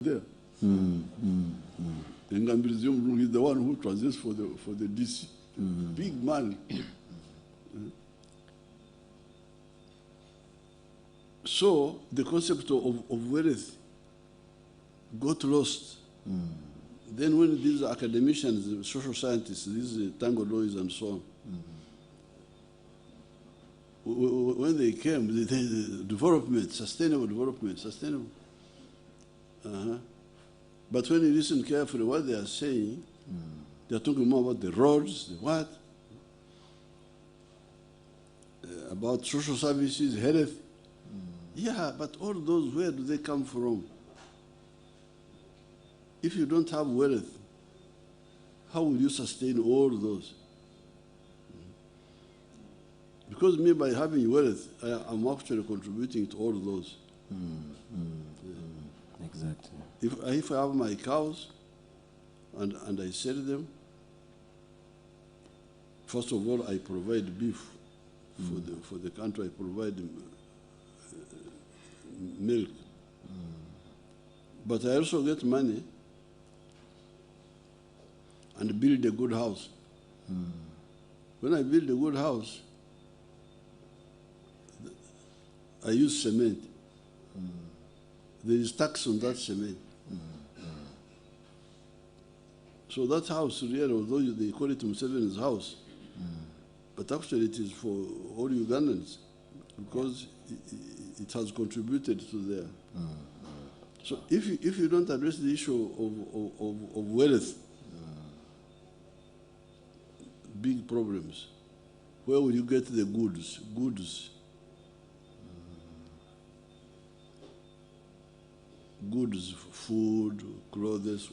there. Ngambirizium is the one who translates for the DC. Big man. So the concept of wealth got lost. Then when these academicians, social scientists, these tango lawyers and so on, when they came, the development, sustainable development, sustainable. But when you listen carefully what they are saying, they are talking more about the roads, the what, about social services, health. Yeah, but all those, where do they come from? If you don't have wealth, how will you sustain all those? Because me, by having wealth, I'm actually contributing to all those. Exactly. If I have my cows and I sell them, first of all, I provide beef for the country. I provide milk. But I also get money and build a good house. When I build a good house, I use cement. There is tax on that cement. So that house, really, although they call it Museveni's house, but actually it is for all Ugandans because it has contributed to their. So if you don't address the issue of wealth, big problems. Where will you get the goods? Goods, food, clothes,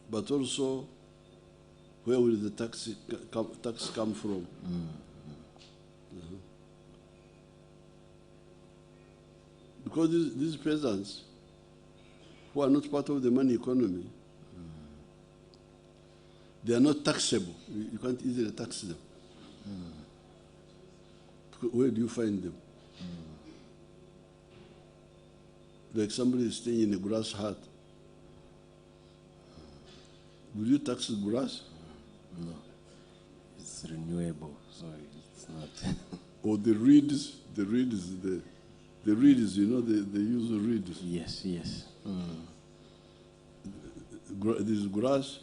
but also where will the tax come from? Because these peasants who are not part of the money economy, they are not taxable. You can't easily tax them. Where do you find them? Like somebody is staying in a grass hut. Will you tax the grass? No. It's renewable, so it's not. Or the reeds, the reeds, you know, they use the reeds. Yes. There's grass,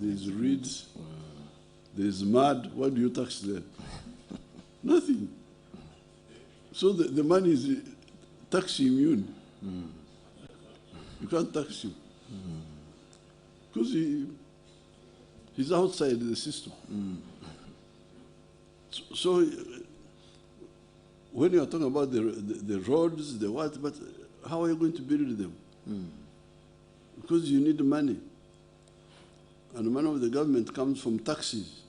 there's reeds, there's mud. What do you tax there? Nothing. So the money is tax immune. You can't tax him. Because he's outside the system. So when you are talking about the roads, the what, but how are you going to build them? Because you need money. And the money of the government comes from taxes.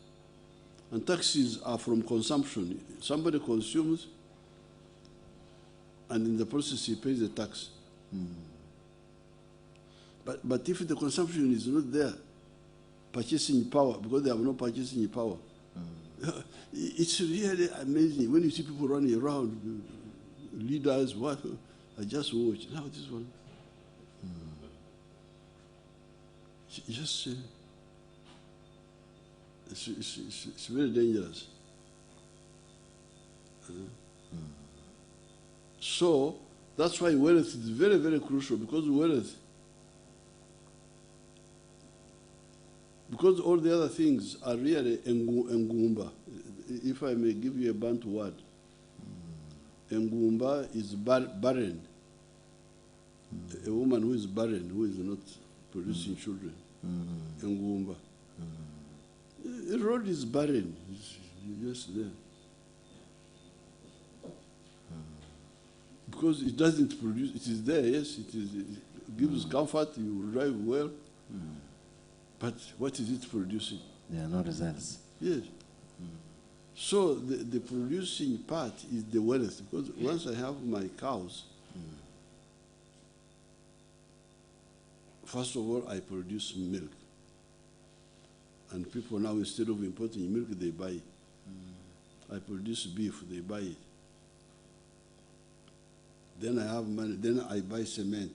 And taxes are from consumption. Somebody consumes, and in the process he pays the tax. But if the consumption is not there, purchasing power, because they have no purchasing power, it's really amazing when you see people running around, leaders, what, I just watch. Now this one, it's very dangerous. So that's why wealth is very, very crucial, because all the other things are really engumba. If I may give you a Bantu word, engumba is barren. A woman who is barren, who is not producing children. Engumba. A road is barren. It's just there. Because it doesn't produce, it is there, yes, it gives comfort, you drive well, but what is it producing? There are no results. Yes. So the producing part is the wealth, because once I have my cows, first of all, I produce milk. And people now, instead of importing milk, they buy it. I produce beef, they buy it. Then I have money. Then I buy cement.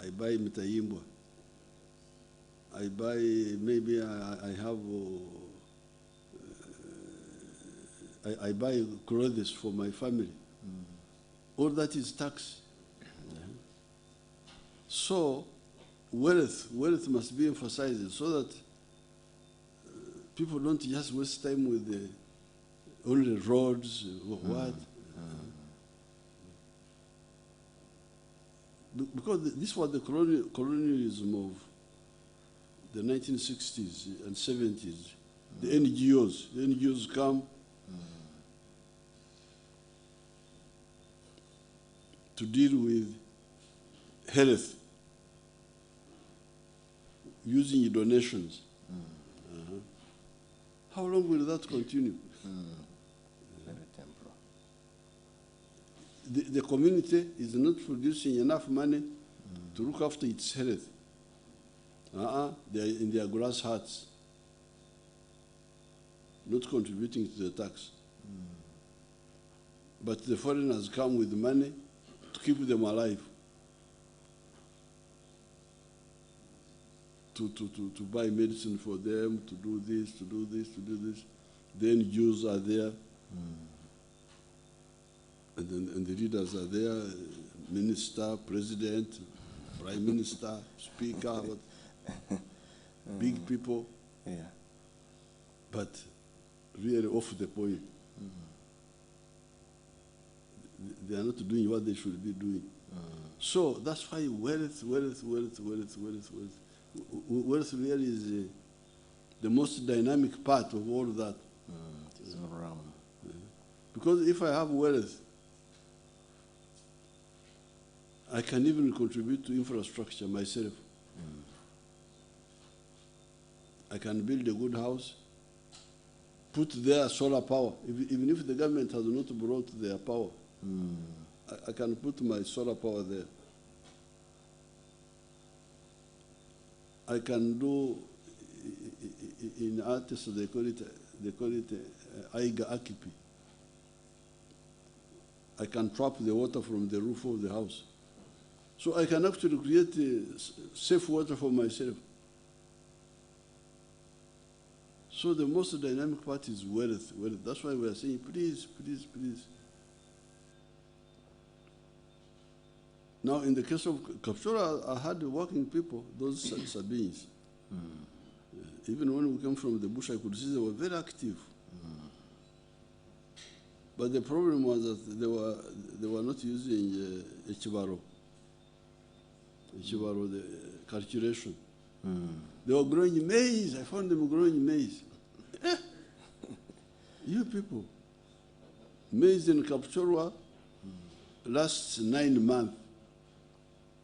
I buy mitayimbwa. I buy, maybe I have, I buy clothes for my family. All that is tax. So wealth must be emphasized so that people don't just waste time with the only roads, what. Because this was the colonialism of the 1960s and 70s. The NGOs come to deal with health using donations. How long will that continue? Very temporal. The community is not producing enough money to look after its health. They are in their grass huts, not contributing to the tax. But the foreigners come with money to keep them alive, to buy medicine for them, to do this, to do this, to do this. Then Jews are there, and the leaders are there, minister, president, prime minister, speaker, big people, but really off the point. They are not doing what they should be doing. So that's why wealth really is the most dynamic part of all that. It is all around. Because if I have wealth, I can even contribute to infrastructure myself. I can build a good house, put there solar power. Even if the government has not brought their power, I can put my solar power there. I can do, in artists they call it Aiga Akipi. I can trap the water from the roof of the house. So I can actually create safe water for myself. So the most dynamic part is wealth. That's why we are saying, please, please, please. Now, in the case of Kapchora, I had working people, those Sabines. Even when we came from the bush, I could see they were very active. But the problem was that they were not using Echibaro, the cultivation. They were growing maize. I found them growing maize. You people. Maize in Kapchorwa lasts 9 months.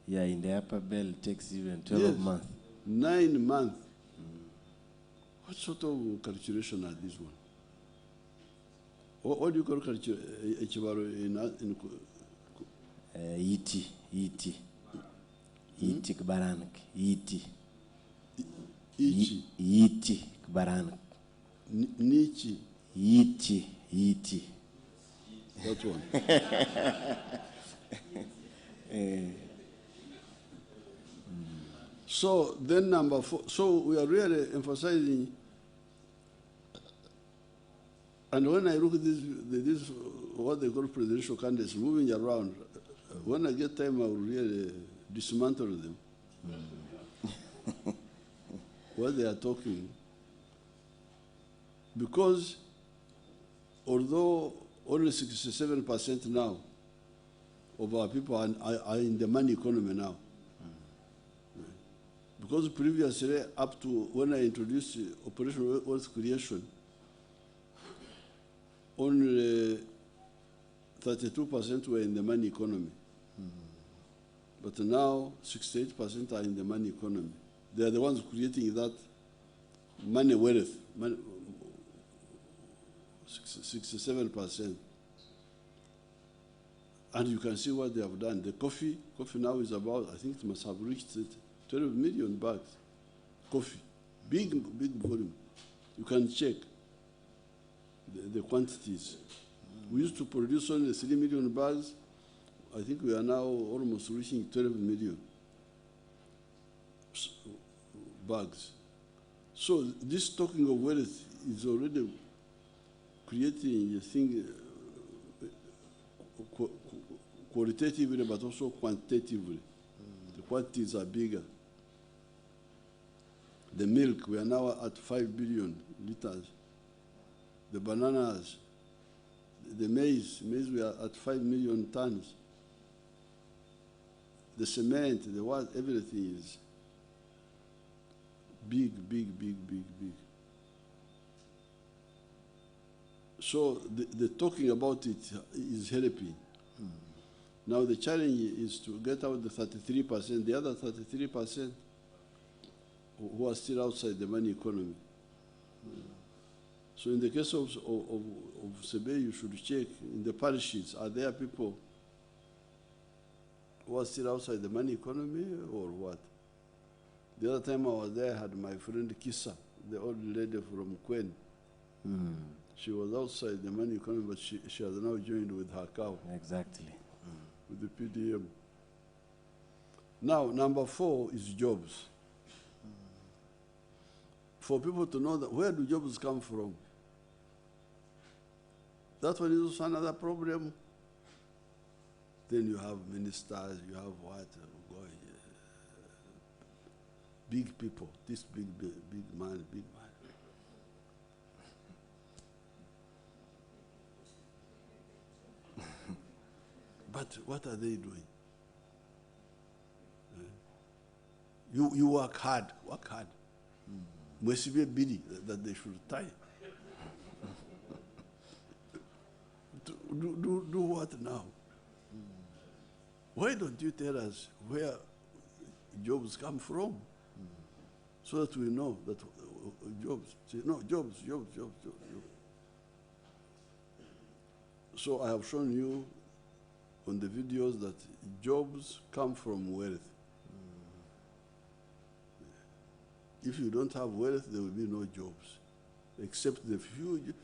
Yeah, in the upper bell it takes even 12 months. 9 months. What sort of cultivation are this one? What do you call Echibaro in Iti Kbaranak. Iti Kbaranak. Nichi. Iti. That one. So then number 4. So we are really emphasizing. And when I look at this what they call presidential candidates moving around, when I get time, I will really dismantle them. What they are talking. Because although only 67% now of our people are in the money economy now. Because previously, up to when I introduced Operation Wealth Creation, only 32% were in the money economy. But now, 68% are in the money economy. They are the ones creating that money wealth, 67%. And you can see what they have done. The coffee now is about, I think it must have reached 12 million bags. Coffee, big volume. You can check the quantities. We used to produce only 3 million bags. I think we are now almost reaching 12 million bags. So this talking of wealth is already creating a thing qualitatively but also quantitatively. The quantities are bigger. The milk, we are now at 5 billion liters. The bananas, the maize, we are at 5 million tons. The cement, the what, everything is big. So the talking about it is helping. Now the challenge is to get out the 33%, the other 33% who are still outside the money economy. So in the case of Sebe, you should check in the parishes, are there people who are still outside the money economy or what? The other time I was there, I had my friend Kisa, the old lady from Kwen. She was outside the money economy, but she has now joined with her cow. Exactly. With the PDM. Now, number 4 is jobs. For people to know that where do jobs come from? That one is also another problem. Then you have ministers, you have what? Big people, this big man. But what are they doing? You work hard. Must be a biddy that they should tie. Do what now? Why don't you tell us where jobs come from? So that we know that jobs. Say, no, jobs. So I have shown you on the videos that jobs come from wealth. If you don't have wealth, there will be no jobs, except the few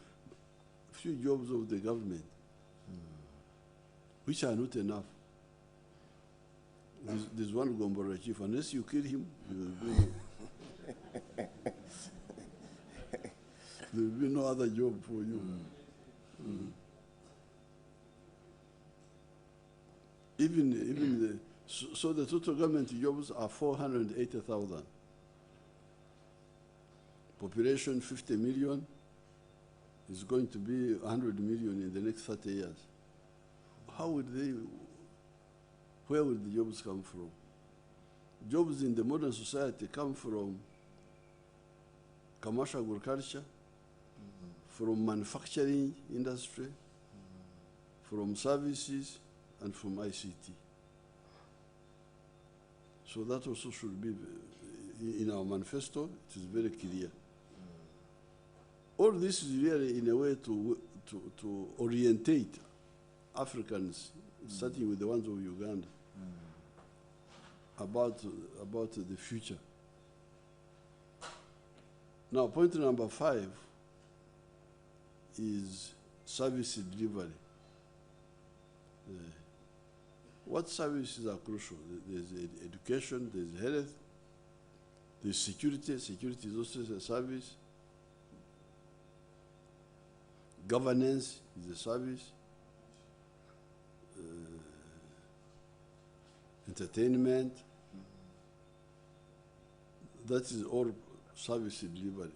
jobs of the government, which are not enough. There's one Gombora chief, unless you kill him, there will be no other job for you. So the total government jobs are 480,000. Population 50 million is going to be 100 million in the next 30 years. Where will the jobs come from? Jobs in the modern society come from commercial agriculture, from manufacturing industry, from services, and from ICT. So that also should be in our manifesto. It is very clear. All this is really in a way to orientate Africans, starting with the ones of Uganda, about the future. Now, point number 5 is service delivery. What services are crucial? There's education, there's health, there's security. Security is also a service. Governance is a service. Entertainment. That is all service delivery.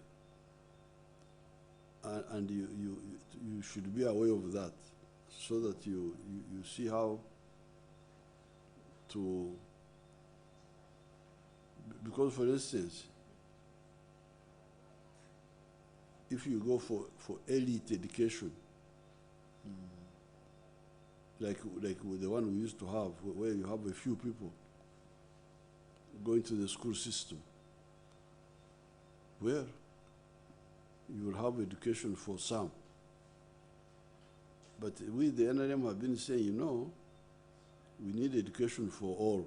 And you should be aware of that, so that you see how to, because for instance, if you go for elite education, like the one we used to have, where you have a few people going to the school system, where you will have education for some. But we, the NRM, have been saying, we need education for all.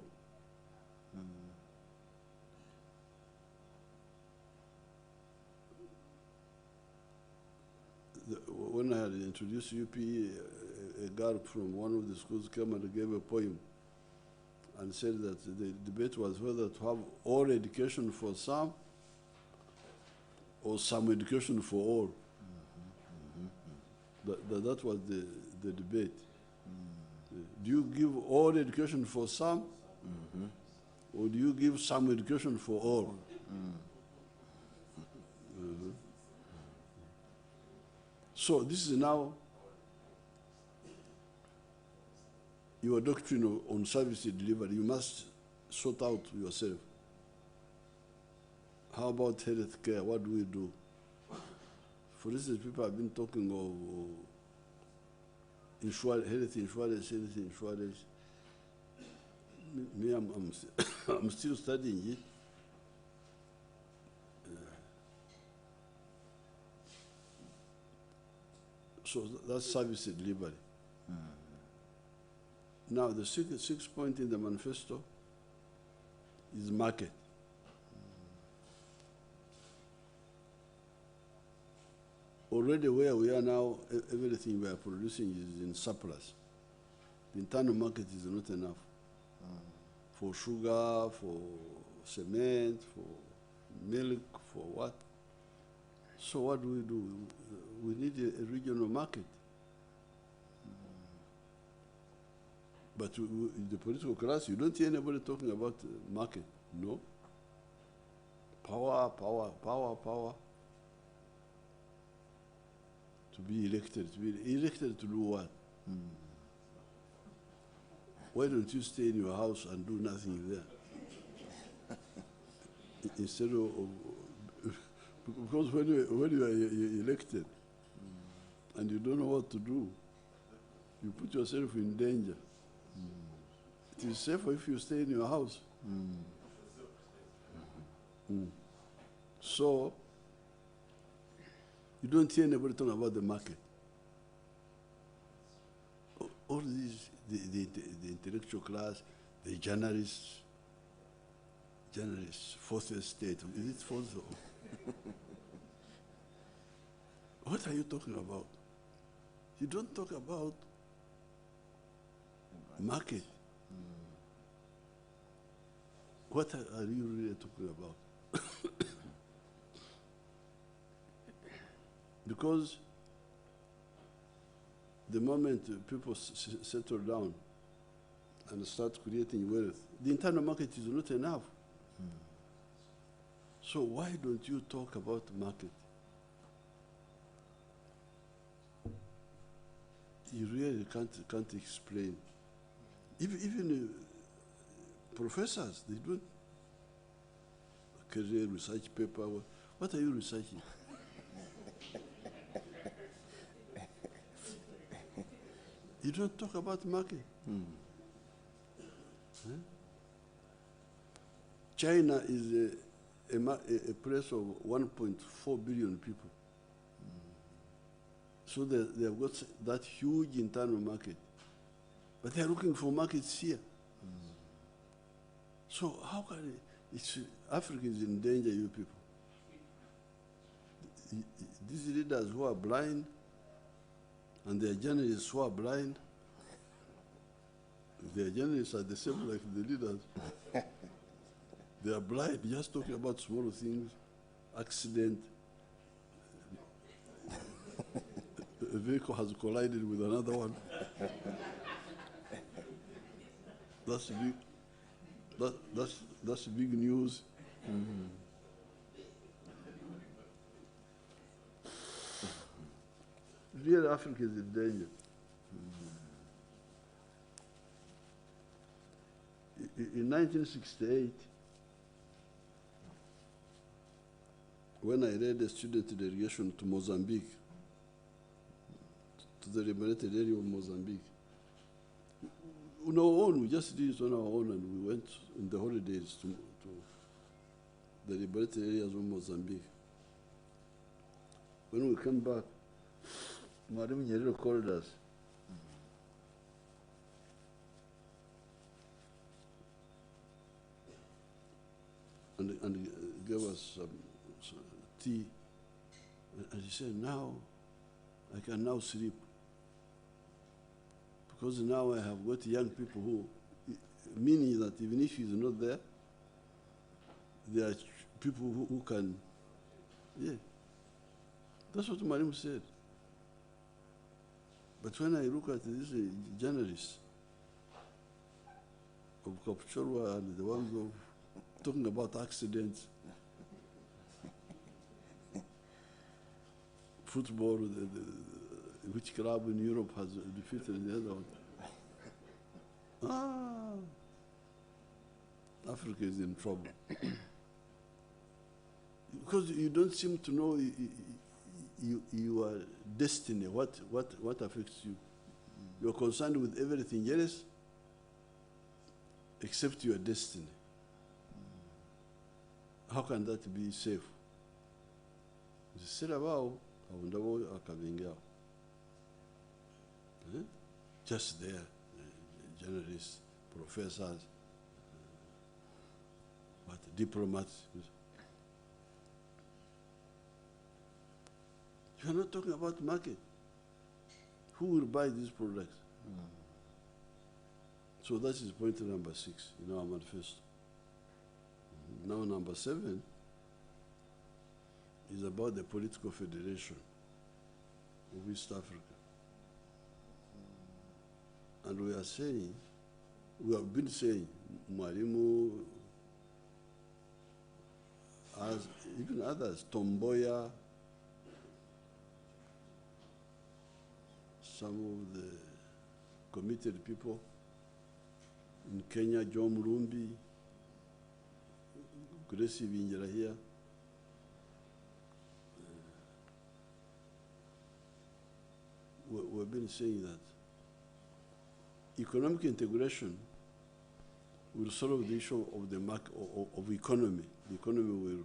When I had introduced UPE a girl from one of the schools came and gave a poem and said that the debate was whether to have all education for some or some education for all. That was the debate. Do you give all education for some, or do you give some education for all? So this is now your doctrine on service delivery. You must sort out yourself. How about health care? What do we do? For instance, people have been talking of health insurance. Me, I'm still studying it. So that's service delivery. Now, the sixth point in the manifesto is market. Already where we are now, everything we are producing is in surplus. The internal market is not enough for sugar, for cement, for milk, for what? So what do? We need a regional market. But in the political class, you don't hear anybody talking about market. No. Power. To be elected. To be elected to do what? Why don't you stay in your house and do nothing there? Instead of because when you are elected and you don't know what to do, you put yourself in danger. It is safer if you stay in your house. So, you don't hear anybody talking about the market. All these, the intellectual class, the journalists, fourth estate, is it fourth? What are you talking about? You don't talk about market. What are you really talking about? Because the moment people settle down and start creating wealth, the internal market is not enough. So why don't you talk about market? You really can't explain. Even professors, they don't career research paper. What are you researching? You don't talk about market. China is a place of 1.4 billion people. So they have got that huge internal market. But they are looking for markets here. So how can Africa is in danger, you people. These leaders who are blind, and their journalists who are blind, their journalists are the same like the leaders. They are blind, just talking about small things, accident, a vehicle has collided with another one. That's big. That's big news. Real Africa is in danger. In 1968, when I led a student delegation to Mozambique, to the liberated area of Mozambique, on our own, we just did it on our own, and we went in the holidays to the liberated areas of Mozambique. When we came back, Madam Nyerere called us. And gave us some tea. And he said, now, I can now sleep. Because now I have got young people who, meaning that even if he's not there, there are people who can, yeah. That's what Mariam said. But when I look at these journalists of Kapchorwa and the ones of talking about accidents, football, which club in Europe has defeated the other one? Africa is in trouble. Because you don't seem to know your destiny, what affects you. You're concerned with everything else except your destiny. How can that be safe? Just there, journalists, professors, diplomats. You are not talking about market. Who will buy these products? So that is point number 6 in our manifesto. Now number 7 is about the political federation of East Africa. And we are saying, we have been saying, Mwalimu, as even others, Tomboya, some of the committed people in Kenya, John Murumbi, Gracie Vinjera here. We've been saying that economic integration will solve the issue of the of economy. The economy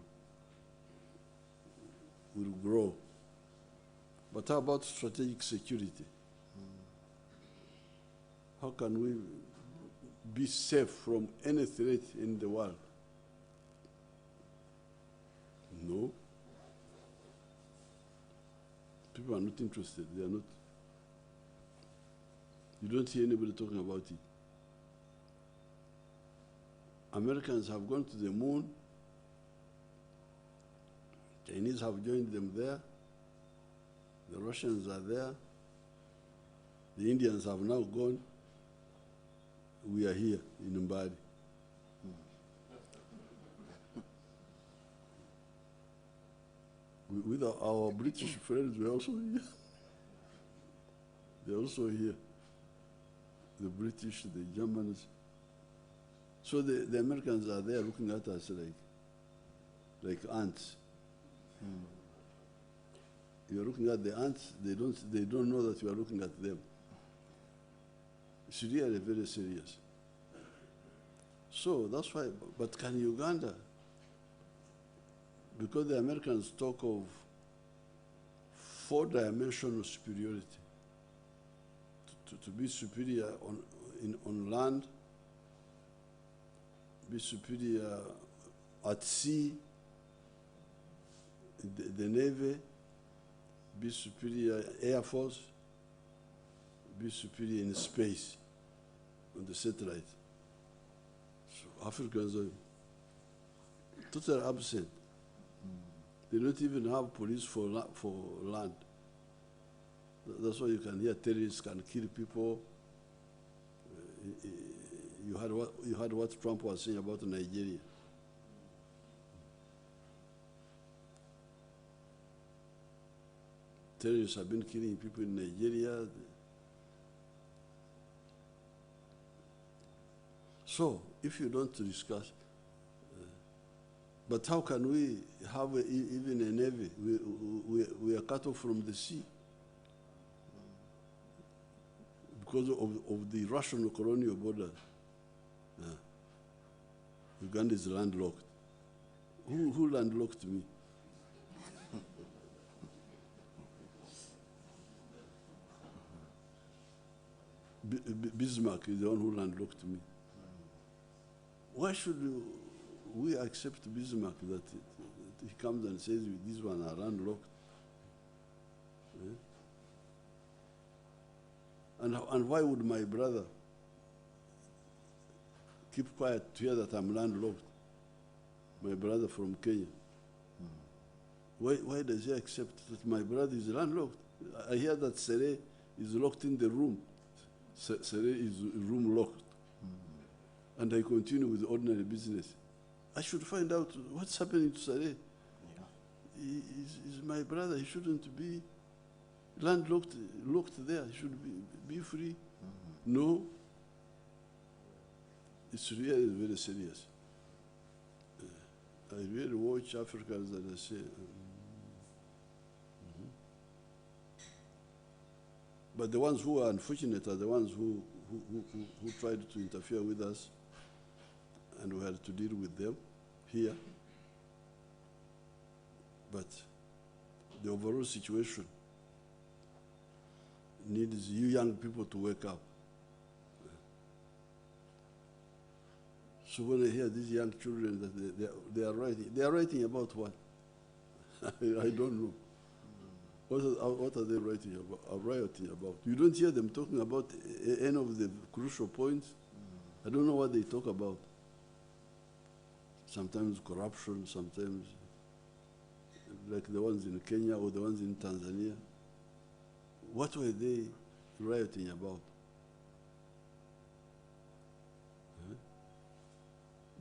will grow. But how about strategic security? How can we be safe from any threat in the world? No. People are not interested. They are not. You don't hear anybody talking about it. Americans have gone to the moon. Chinese have joined them there. The Russians are there. The Indians have now gone. We are here in Mbadi. With our British friends, we're also here. They're also here. The British, the Germans. So the Americans are there looking at us like ants. You're looking at the ants, they don't know that you are looking at them. It's really very serious. So that's why, but can Uganda, because the Americans talk of 4-dimensional superiority, to be superior on land, be superior at sea, the Navy, be superior Air Force, be superior in space, on the satellite. So Africans are totally absent. They don't even have police for land. That's why you can hear terrorists can kill people. You heard what Trump was saying about Nigeria. Terrorists have been killing people in Nigeria. So, if you don't discuss, but how can we have even a navy? We are cut off from the sea because of the Russian colonial border. Uganda is landlocked. Who landlocked me? Bismarck is the one who landlocked me. Why should we accept Bismarck that he comes and says these ones are landlocked? And why would my brother keep quiet to hear that I'm landlocked? My brother from Kenya. Why does he accept that my brother is landlocked? I hear that Sere is locked in the room. Sere is room locked. And I continue with ordinary business. I should find out what's happening to Sere. He's my brother. He shouldn't be landlocked, locked there. He should be free. No. It's really very serious. I really watch Africans that I say, but the ones who are unfortunate are the ones who tried to interfere with us, and we had to deal with them here. But the overall situation needs you young people to wake up. So when I hear these young children that they are writing about what? I don't know. What are they writing about? Are rioting about? You don't hear them talking about any of the crucial points. I don't know what they talk about. Sometimes corruption, sometimes like the ones in Kenya or the ones in Tanzania. What were they rioting about?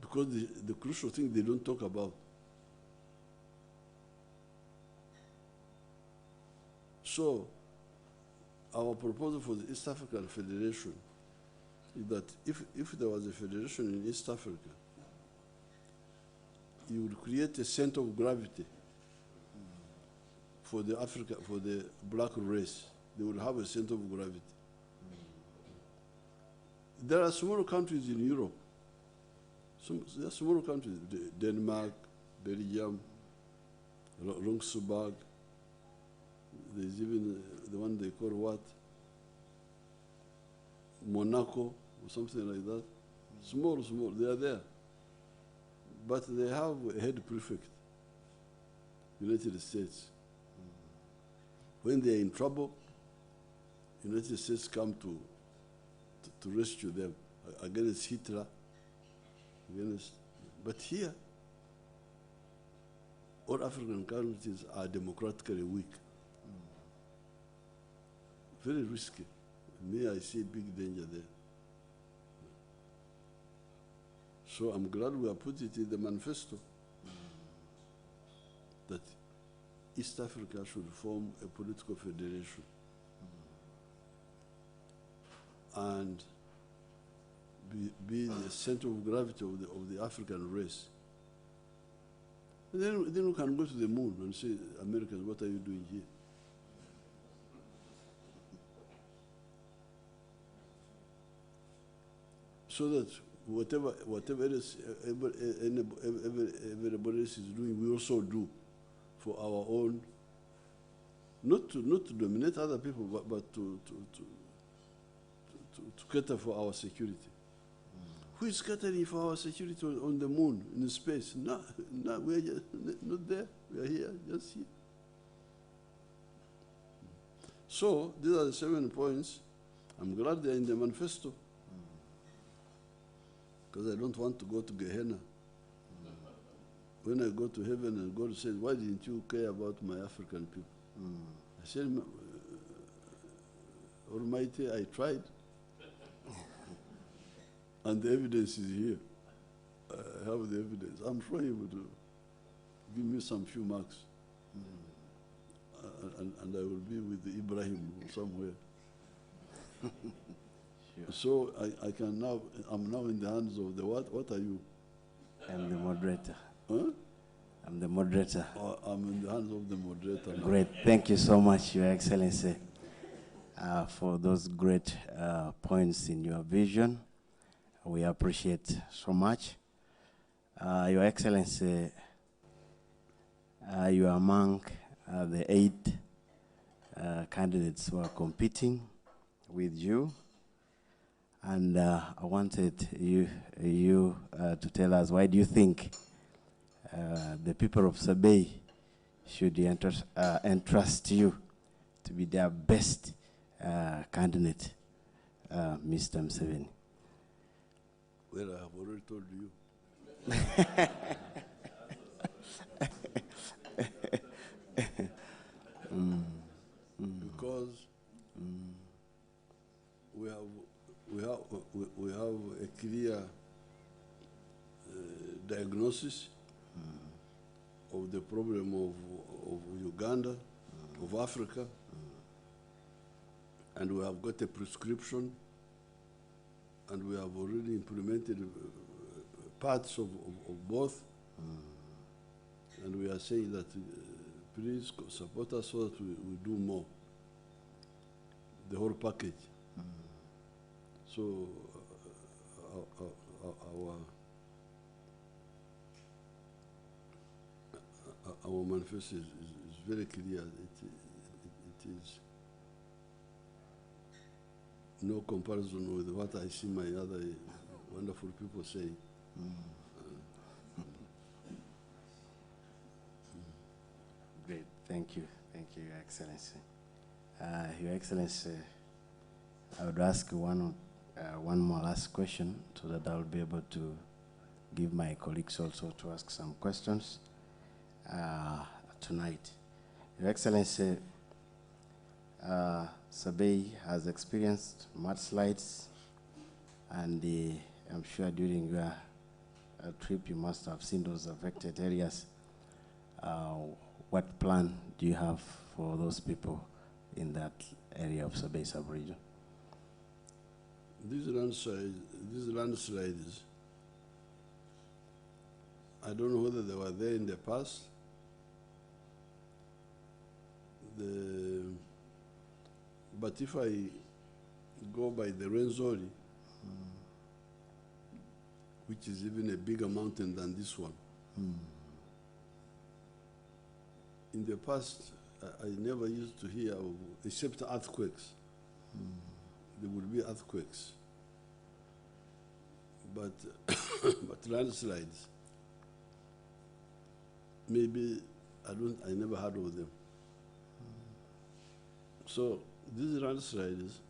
Because the crucial thing they don't talk about. So, our proposal for the East African Federation is that if there was a federation in East Africa, you would create a center of gravity for the black race. They would have a center of gravity. There are smaller countries in Europe. There are smaller countries, Denmark, Belgium, Luxembourg. There's even the one they call what? Monaco, or something like that. Small, they are there. But they have a head prefect, United States. When they are in trouble, United States come to rescue them against Hitler. But here, all African countries are democratically weak. Very risky. Me, I see a big danger there. So I'm glad we have put it in the manifesto that East Africa should form a political federation. And be the center of gravity of the African race. And then we can go to the moon and say, Americans, what are you doing here? So that whatever else everybody else is doing, we also do for our own, not to dominate other people, but to cater for our security. Who is catering for our security on the moon, in space? No, we are just not there. We are here, just here. So these are the 7 points. I'm glad they're in the manifesto, because I don't want to go to Gehenna. When I go to heaven and God says, why didn't you care about my African people? I said, Almighty, I tried. And the evidence is here. I have the evidence. I'm sure he would give me some few marks. And I will be with Ibrahim somewhere. Sure. So I'm now in the hands of the what? What are you? I'm the moderator. Huh? I'm the moderator. I'm in the hands of the moderator now. Great. Thank you so much, Your Excellency, for those great points in your vision. We appreciate so much. Your Excellency, you are among the 8 candidates who are competing with you. And I wanted you to tell us, why do you think the people of Sabey should entrust you to be their best candidate Mr. Museveni? Well, I have already told you. Because we have a clear diagnosis of the problem of Uganda, of Africa, and we have got a prescription, and we have already implemented parts of both, and we are saying that please support us so that we do more, the whole package. So our manifesto is very clear. It is no comparison with what I see my other wonderful people say. Great, thank you, Your Excellency. Your Excellency, I would ask one more last question so that I'll be able to give my colleagues also to ask some questions tonight. Your Excellency, Sabey has experienced mudslides, and I'm sure during your trip you must have seen those affected areas. What plan do you have for those people in that area of Sabey sub-region? These landslides, I don't know whether they were there in the past. But if I go by the Renzori, which is even a bigger mountain than this one, in the past, I never used to hear of, except earthquakes. There would be earthquakes. But, but landslides, maybe I never heard of them. So these landslides,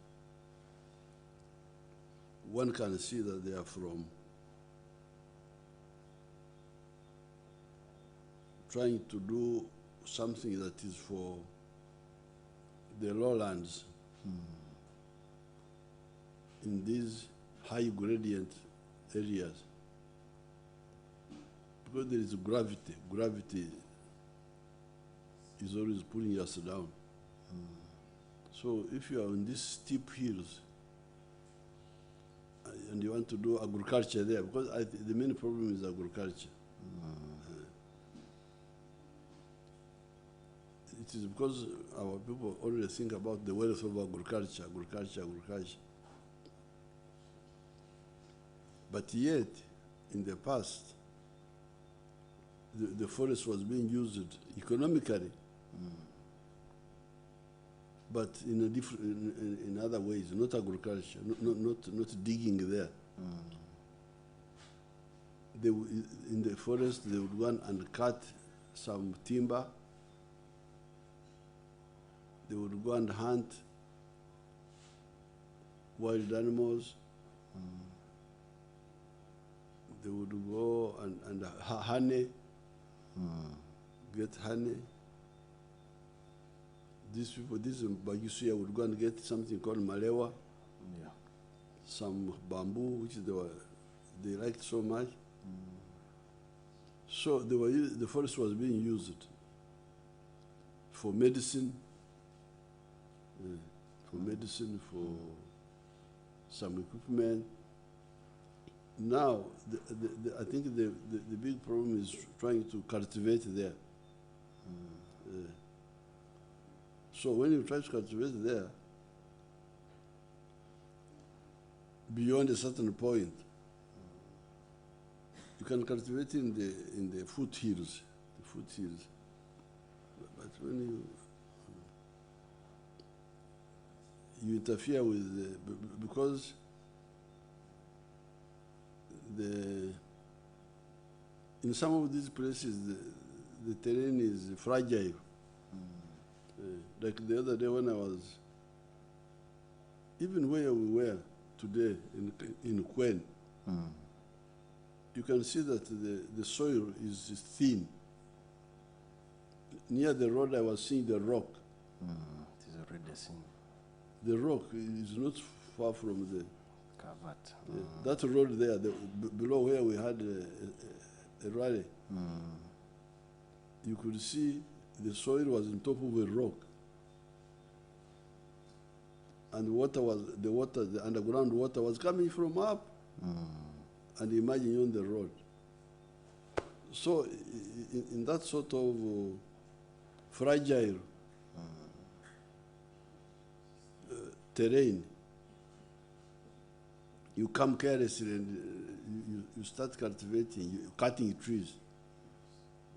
one can see that they are from trying to do something that is for the lowlands in these high gradient areas. Because there is gravity. Gravity is always pulling us down. So if you are on these steep hills and you want to do agriculture there, because the main problem is agriculture. It is because our people always think about the wealth of agriculture. But yet, in the past, the forest was being used economically, but in a different, in other ways, not agriculture, not digging there. They, in the forest, they would go and cut some timber. They would go and hunt wild animals. They would go and honey, get honey. These people, this Bagisuya would go and get something called malewa, some bamboo, which they liked so much. So the forest was being used for medicine, for some equipment. Now, I think the big problem is trying to cultivate there. So when you try to cultivate there, beyond a certain point, you can cultivate in the foothills, but when you interfere with because in some of these places the terrain is fragile. Like the other day when I was even where we were today in Quen, you can see that the soil is thin. Near the road, I was seeing the rock. It is already seen. The rock is not far from the Covered. that road there, below where we had a rally. You could see the soil was on top of a rock, and the underground water was coming from up, and imagine on the road. So in that sort of fragile terrain, you come carelessly and you start cultivating, cutting trees.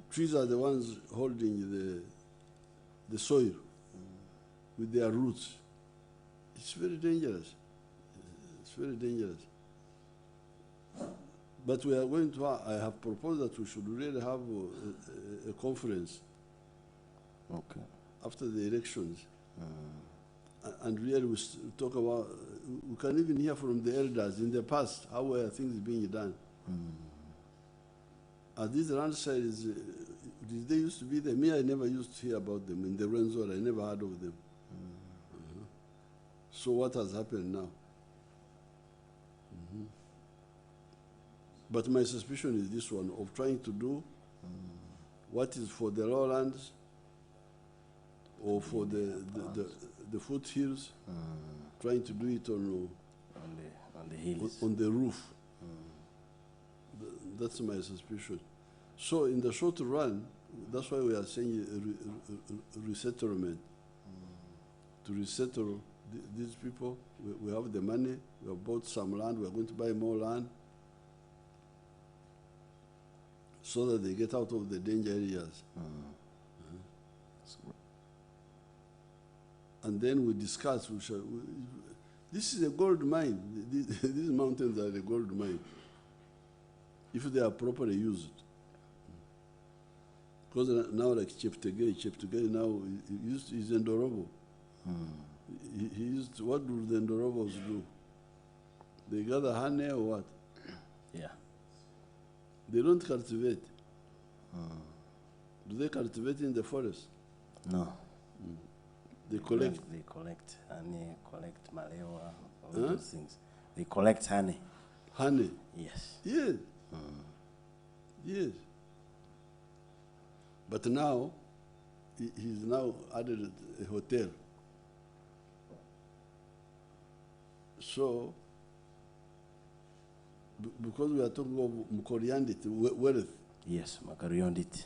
Trees are the ones holding the soil with their roots. It's very dangerous. It's very dangerous. But we are going to, I have proposed that we should really have a conference after the elections. And really we talk about, we can even hear from the elders in the past, how were things being done. Are these landslides, did they used to be there? Me, I never used to hear about them. In the Rwenzori, I never heard of them. So what has happened now? But my suspicion is this one, of trying to do what is for the lowlands or for the foothills, trying to do it on the hills. On the roof. That's my suspicion. So in the short run, that's why we are saying resettlement. To resettle these people, we have the money, we have bought some land, we are going to buy more land so that they get out of the danger areas. And then we discuss, this is a gold mine. These mountains are a gold mine, if they are properly used. Because now, like Cheptegei now is Ndorobo. He used, what do the Ndorobos do? They gather honey or what? Yeah. They don't cultivate. Do they cultivate in the forest? No. They collect. They collect honey, collect malewa, all those things. They collect honey. Honey? Yes. Yes. Yes. But now, he's now added a hotel. So, because we are talking of Mkoriandit, wealth. Yes, Makariondit.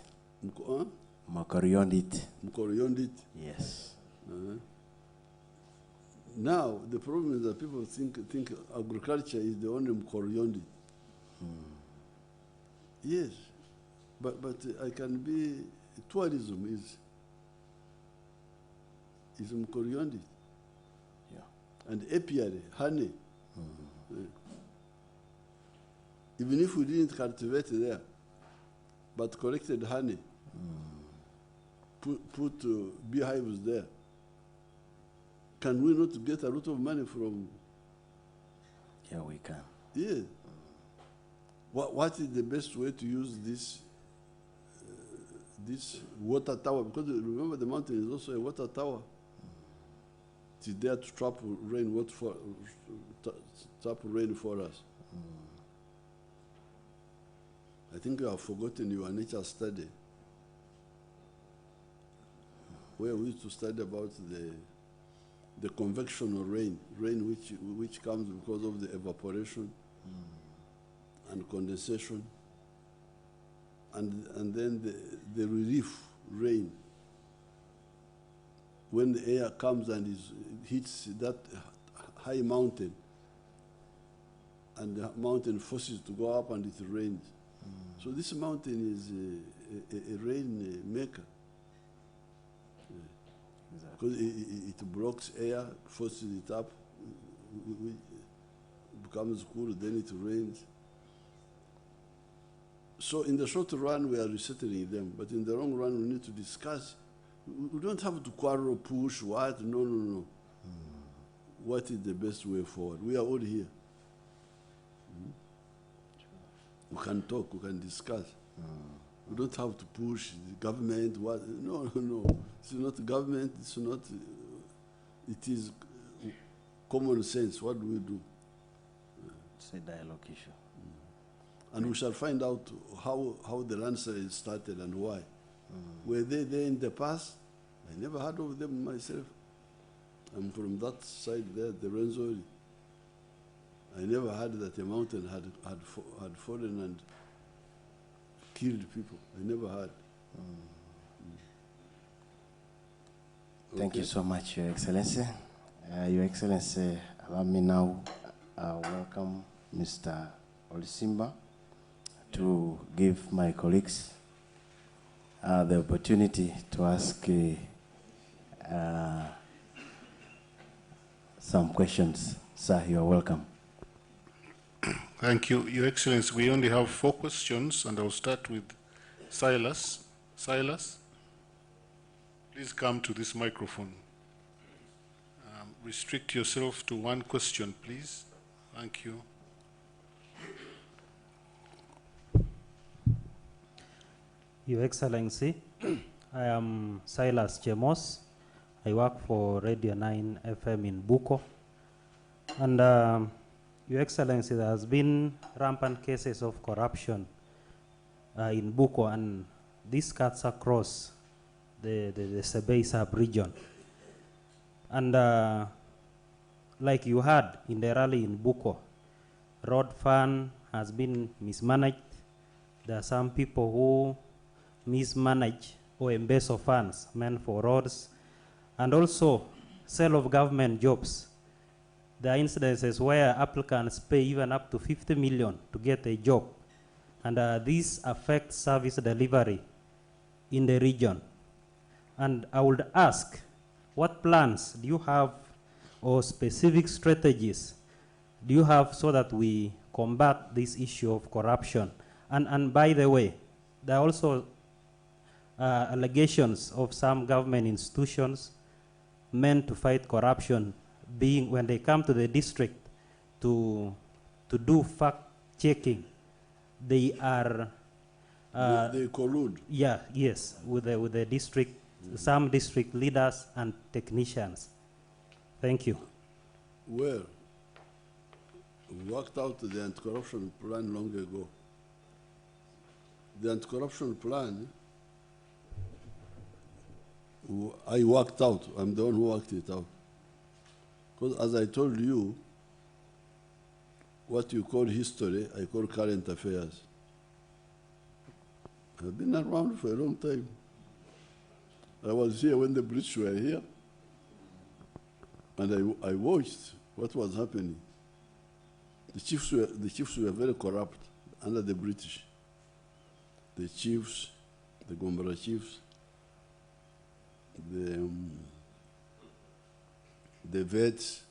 Huh? Makariondit. Mkoriandit. Yes. Now, the problem is that people think agriculture is the only Mkoriandit. Yes. But I can be, tourism is Mkoriandit. Yeah. And apiary, honey. Even if we didn't cultivate there, but collected honey, put beehives there, can we not get a lot of money from? Yeah, we can. Yeah. What is the best way to use this water tower? Because remember, the mountain is also a water tower. It is there to trap rain, trap rain for us. I think you have forgotten your nature study, where we used to study about the convection of rain which comes because of the evaporation and condensation, and then the relief rain, when the air comes and hits that high mountain, and the mountain forces to go up and it rains. So this mountain is a rain maker. Exactly. Because it blocks air, forces it up, becomes cool, then it rains. So in the short run, we are resettling them, but in the long run, we need to discuss. We don't have to quarrel, push, what? No. what is the best way forward. We are all here. We can talk, we can discuss. We don't have to push the government. No. It's not government, it's not, it is common sense. What do we do? It's a dialogue issue. And we shall find out how the landslide started and why. Were they there in the past? I never heard of them myself. I'm from that side there, the Renzori. I never heard that a mountain had fallen and killed people. I never heard. Thank you so much, Your Excellency. Your Excellency, allow me now welcome Mr. Olisimba to give my colleagues the opportunity to ask some questions. Sir, you are welcome. Thank you, Your Excellency. We only have 4 questions, and I'll start with Silas. Silas, please come to this microphone. Restrict yourself to 1 question, please. Thank you. Your Excellency, I am Silas Chemos. I work for Radio 9 FM in Buko. And Your Excellency, there has been rampant cases of corruption in Buko, and this cuts across the Sebei sub-region. And like you heard in the rally in Buko, road fund has been mismanaged. There are some people who mismanage or embezzle funds meant for roads, and also sale of government jobs. There are incidences where applicants pay even up to 50 million to get a job, and this affects service delivery in the region. And I would ask, what plans do you have or specific strategies do you have so that we combat this issue of corruption? And by the way, there are also allegations of some government institutions meant to fight corruption being, when they come to the district to do fact checking, they are they collude. Yeah, yes, with the district, some district leaders and technicians. Thank you. Well, we worked out the anti-corruption plan long ago. The anti-corruption plan, I worked out. I'm the one who worked it out. Because as I told you, what you call history, I call current affairs. I've been around for a long time. I was here when the British were here, and I watched what was happening. The chiefs were very corrupt under the British. The chiefs, the Gombara chiefs, the vets,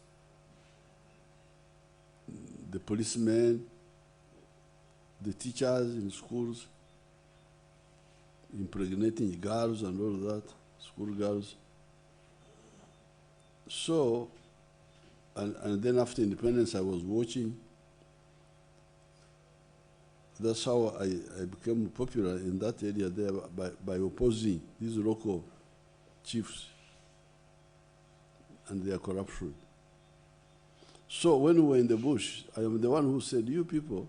the policemen, the teachers in schools, impregnating girls and all that, school girls. So, and then after independence, I was watching. That's how I became popular in that area there by opposing these local chiefs and their corruption. So when we were in the bush, I am the one who said, you people,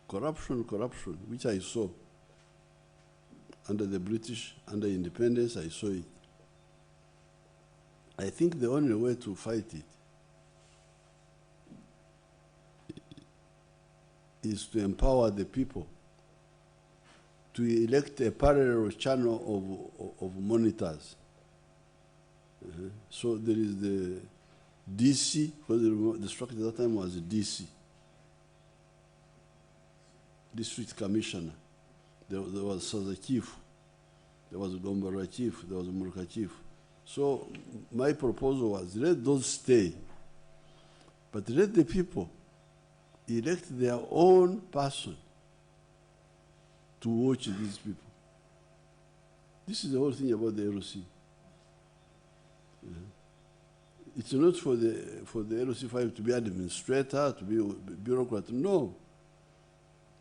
corruption, corruption, which I saw. Under the British, under independence, I saw it. I think the only way to fight it is to empower the people to elect a parallel channel of monitors. So there is the DC, because the structure at that time was DC, District Commissioner. There was Saza Chief, there was a Gombara Chief, there was a Murka Chief. So my proposal was, let those stay, but let the people elect their own person to watch these people. This is the whole thing about the LOC. It's not for the LOC5 to be administrator, to be a bureaucrat. No.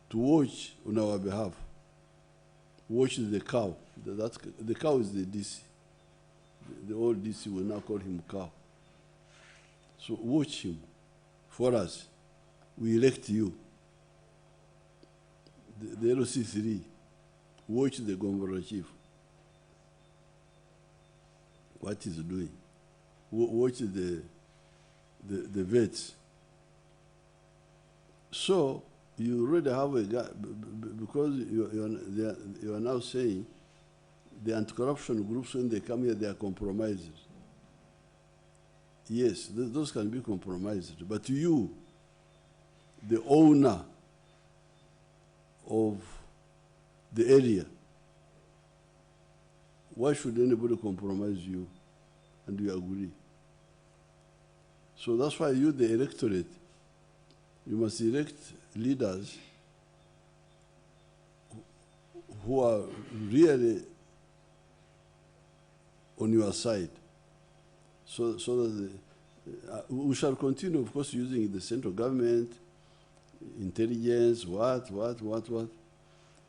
To watch on our behalf. Watch the cow. The cow is the DC. The old DC will now call him cow. So watch him for us. We elect you. The LOC3, watch the Gombora chief. What he's doing. Watch the vets. So you already have a guy, because you are now saying the anti-corruption groups, when they come here, they are compromised. Yes, those can be compromised. But you, the owner of the area, why should anybody compromise you? And you agree. So that's why you, the electorate, you must elect leaders who are really on your side. So that we shall continue, of course, using the central government, intelligence, what.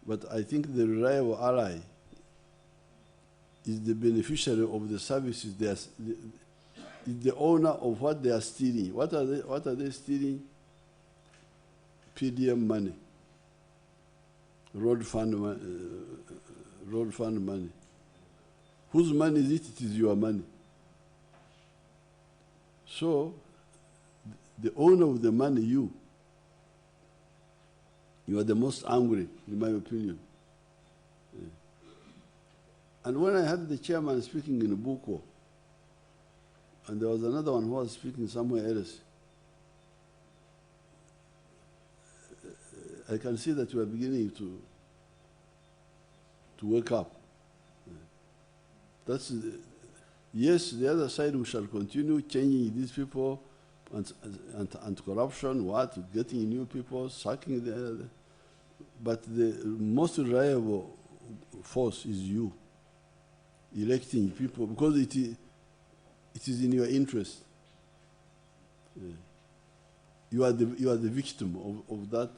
But I think the reliable ally is the beneficiary of the services. Is the owner of what they are stealing. What are they stealing? PDM money, road fund money. Whose money is it? It is your money. So, the owner of the money, you are the most angry, in my opinion. And when I had the chairman speaking in Buko, and there was another one who was speaking somewhere else, I can see that you are beginning to wake up. Yes, the other side, we shall continue changing these people and corruption, getting new people, sacking but the most reliable force is you, electing people, because it is in your interest. You are the victim of that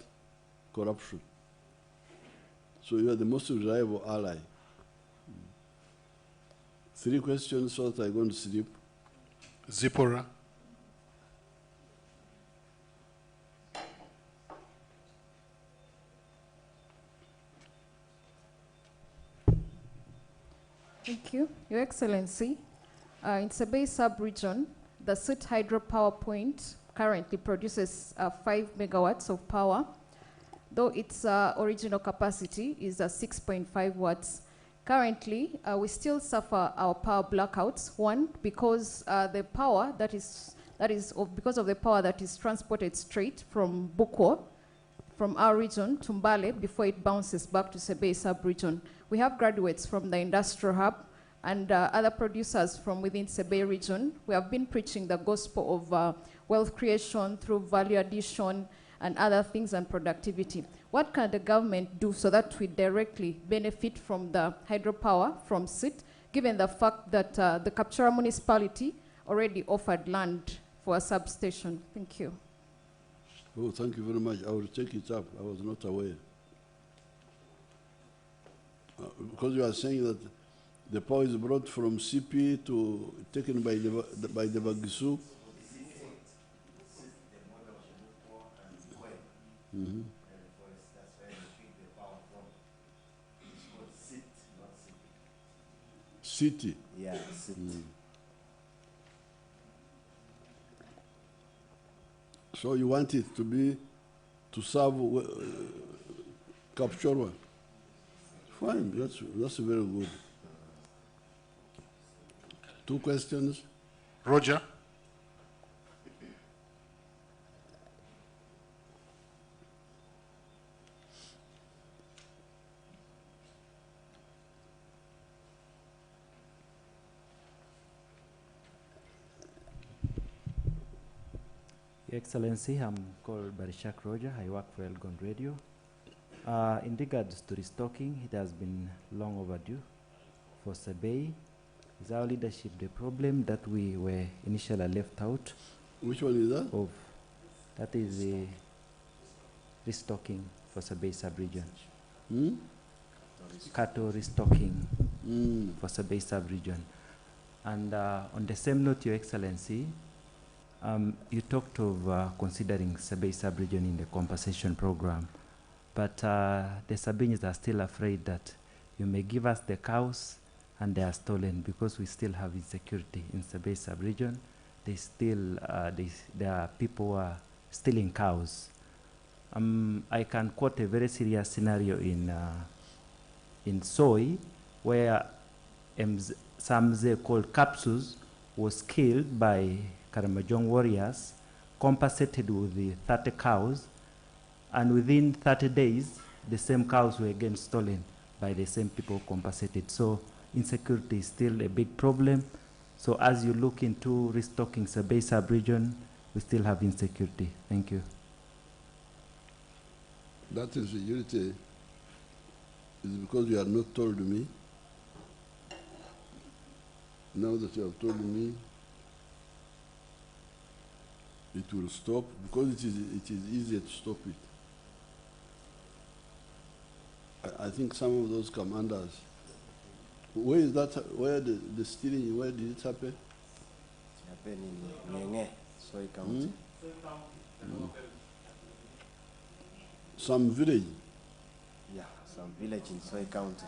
corruption. So you are the most reliable ally. 3 questions, so that I'm going to sleep. Zipporah. Thank you. Your Excellency, in Sebei sub-region, the Sit hydropower point currently produces 5 megawatts of power, though its original capacity is 6.5 watts. Currently, we still suffer our power blackouts. One, because the power because of the power that is transported straight from Buko, from our region to MBALE before it bounces back to Sebei sub-region. We have graduates from the industrial hub and other producers from within Sebei region. We have been preaching the gospel of wealth creation through value addition and other things and productivity. What can the government do so that we directly benefit from the hydropower from SIT, given the fact that the Kapchora municipality already offered land for a substation? Thank you. Oh, thank you very much. I will take it up. I was not aware. Because you are saying that the power is brought from CP to taken by the Bagisu. Mm-hmm. City. Yeah, city. Mm. So you want it to serve Kapchorwa? Fine, that's very good. 2 questions. Roger. Your Excellency, I'm called Barishak Roger. I work for Elgon Radio. In regards to restocking, it has been long overdue for Sebei. Is our leadership the problem that we were initially left out Which one is that? of? That is the restocking for Sabay sub-region. Hmm? Cattle restocking Mm. for Sabay sub-region. And on the same note, Your Excellency, you talked of considering Sabay sub-region in the compensation program, but the Sabaeans are still afraid that you may give us the cows and they are stolen because we still have insecurity in Sabay sub-region. They still, there are people who are stealing cows. I can quote a very serious scenario in Soy, where some called Capsules was killed by Karamajong warriors, compensated with the 30 cows, and within 30 days, the same cows were again stolen by the same people compensated. So insecurity is still a big problem. So as you look into restocking Sabay sub-region, we still have insecurity. Thank you. That insecurity is because you have not told me. Now that you have told me, it will stop because it is easier to stop it. I think some of those commanders. Where is that? Where the stealing? Where did it happen? It happened in Ngenge, Soy County. Mm. Some village. Yeah, some village in Soy County.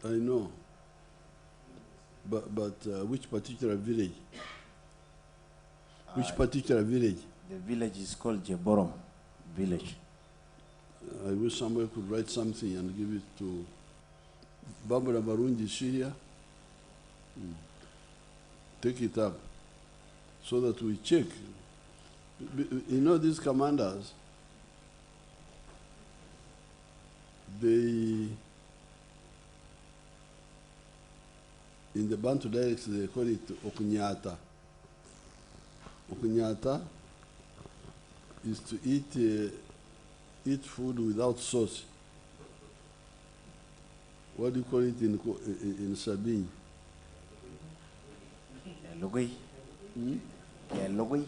I know. But which particular village? Which particular village? The village is called Jeborom village. I wish somebody could write something and give it to Barbara Barunji Syria. Take it up so that we check. You know, these commanders, they, in the Bantu dialects, they call it okunyata. Okunyata is to eat food without sauce. What do you call it in Sabine? Kelogui. Hmm? Kelogui.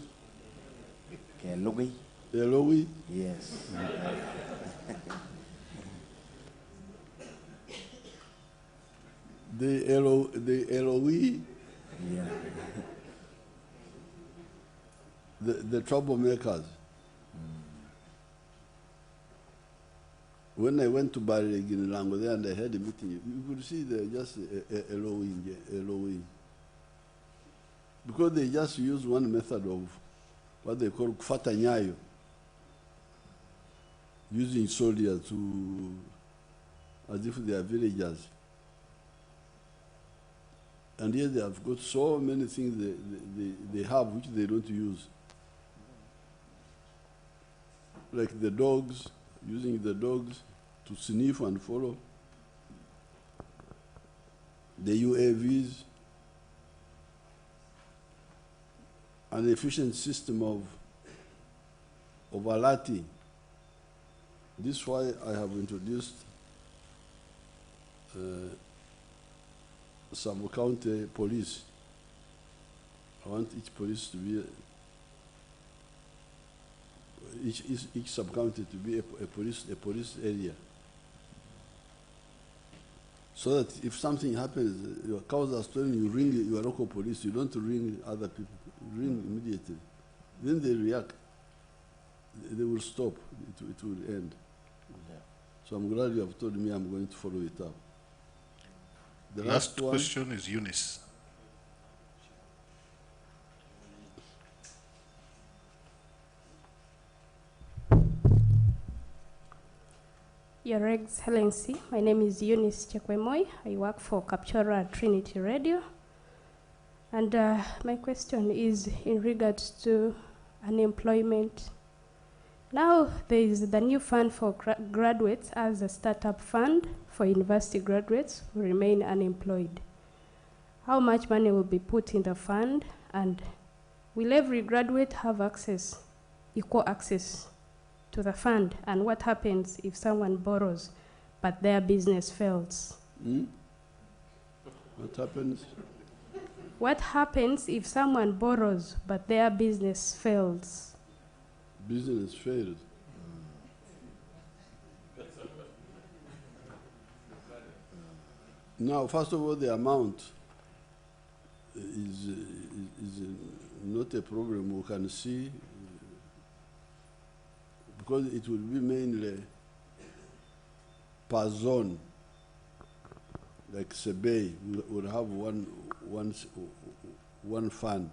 Kelogui. Elowi? Yes. The Elowi, Yeah. the troublemakers. When I went to Barrig in Lango there and I had a meeting, you could see they're just Elowi. Because they just use one method of what they call kufata nyayo, using soldiers to, as if they are villagers. And yet they have got so many things they have which they don't use. Like the dogs, using the dogs to sniff and follow. The UAVs, an efficient system of alerting. This is why I have introduced some county police. I want each police to be each sub-county to be a police area. So that if something happens, your cows are stolen, you ring your local police. You don't ring other people. You ring immediately. Then they react. They will stop. It will end. Yeah. So I'm glad you have told me. I'm going to follow it up. The Last one, question is Eunice. Your Excellency, my name is Eunice Chekwemoy. I work for Kapchora Trinity Radio. And my question is in regards to unemployment. Now there is the new fund for graduates as a startup fund for university graduates who remain unemployed. How much money will be put in the fund, and will every graduate have access, equal access to the fund? And what happens if someone borrows but their business fails? What happens? What happens if someone borrows but their business fails? Business failed. Now, first of all, the amount is not a problem we can see because it will be mainly per zone. Like Sebei, we will have one fund.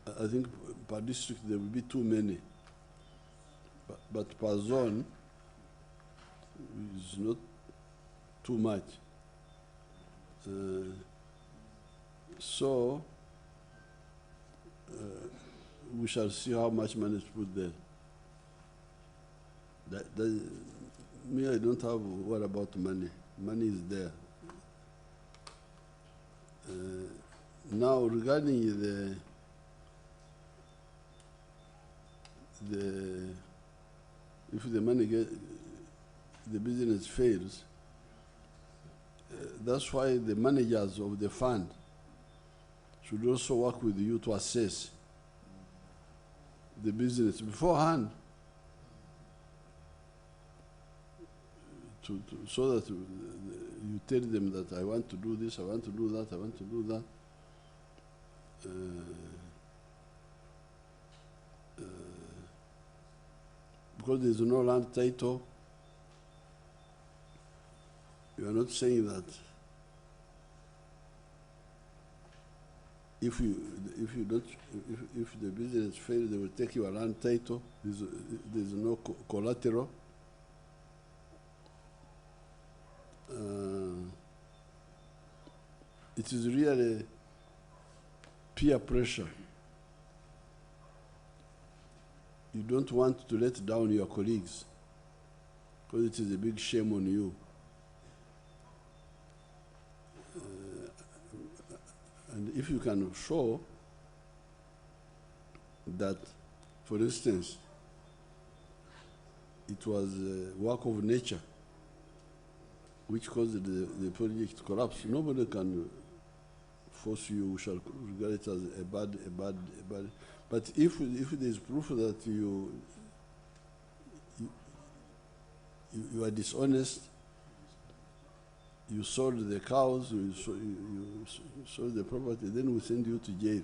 I think per district there will be too many, but per zone is not too much. So we shall see how much money is put there. Me, I don't have what about money. Money is there. Now, regarding if the money the business fails, that's why the managers of the fund should also work with you to assess the business beforehand, so that you tell them that I want to do this, I want to do that, I want to do that. Because there's no land title, you are not saying that if the business fails, they will take your land title. There's no collateral. It is really peer pressure. You don't want to let down your colleagues because it is a big shame on you. And if you can show that, for instance, it was a work of nature which caused the project to collapse, nobody can force you, shall regard it as a bad. But if there is proof that you are dishonest, you sold the cows, you sold the property, then we send you to jail.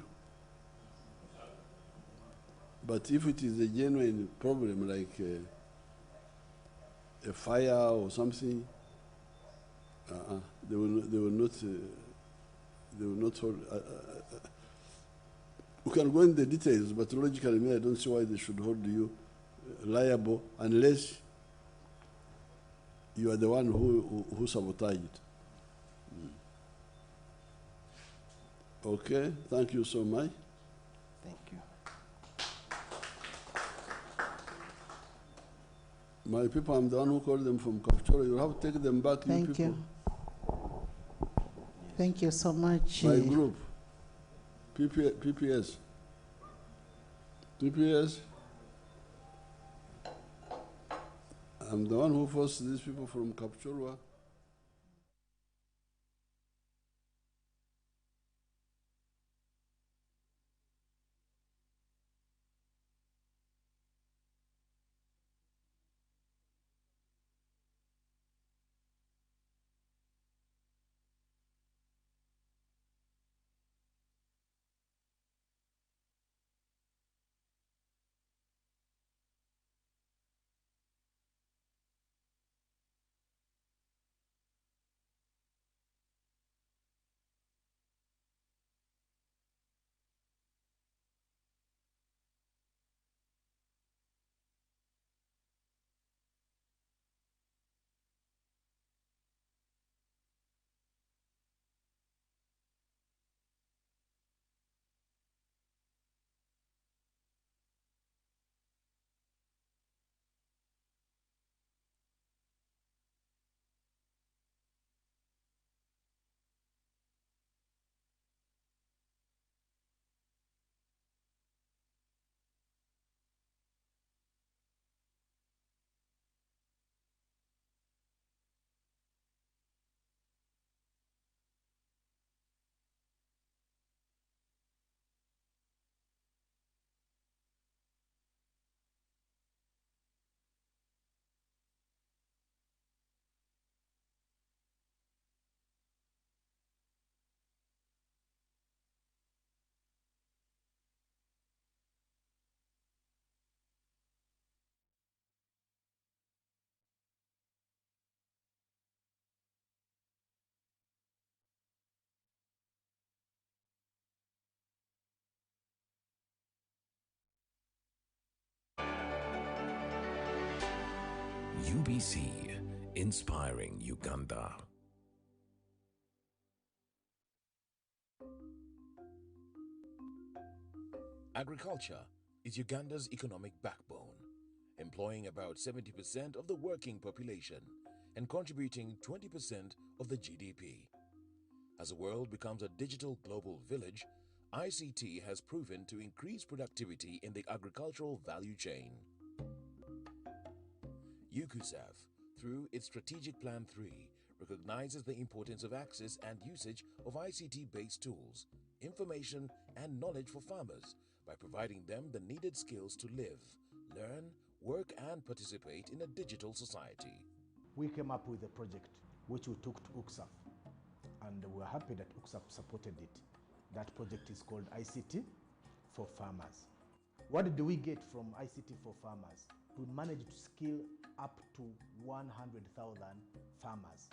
But if it is a genuine problem like a fire or something, they will not hold. We can go in the details, but logically, I don't see why they should hold you liable unless you are the one who sabotaged it. Okay, thank you so much. Thank you. My people, I'm the one who called them from Kapchora. You have to take them back, Thank you people. you. Thank you so much. My group, PPS. I'm the one who forced these people from Kapchorwa UBC, inspiring Uganda. Agriculture is Uganda's economic backbone, employing about 70% of the working population and contributing 20% of the GDP. As the world becomes a digital global village, ICT has proven to increase productivity in the agricultural value chain. UCUSAF, through its Strategic Plan 3, recognizes the importance of access and usage of ICT-based tools, information and knowledge for farmers by providing them the needed skills to live, learn, work and participate in a digital society. We came up with a project which we took to UCSAF, and we're happy that UCSAF supported it. That project is called ICT for Farmers. What did we get from ICT for Farmers? We managed to skill up to 100,000 farmers.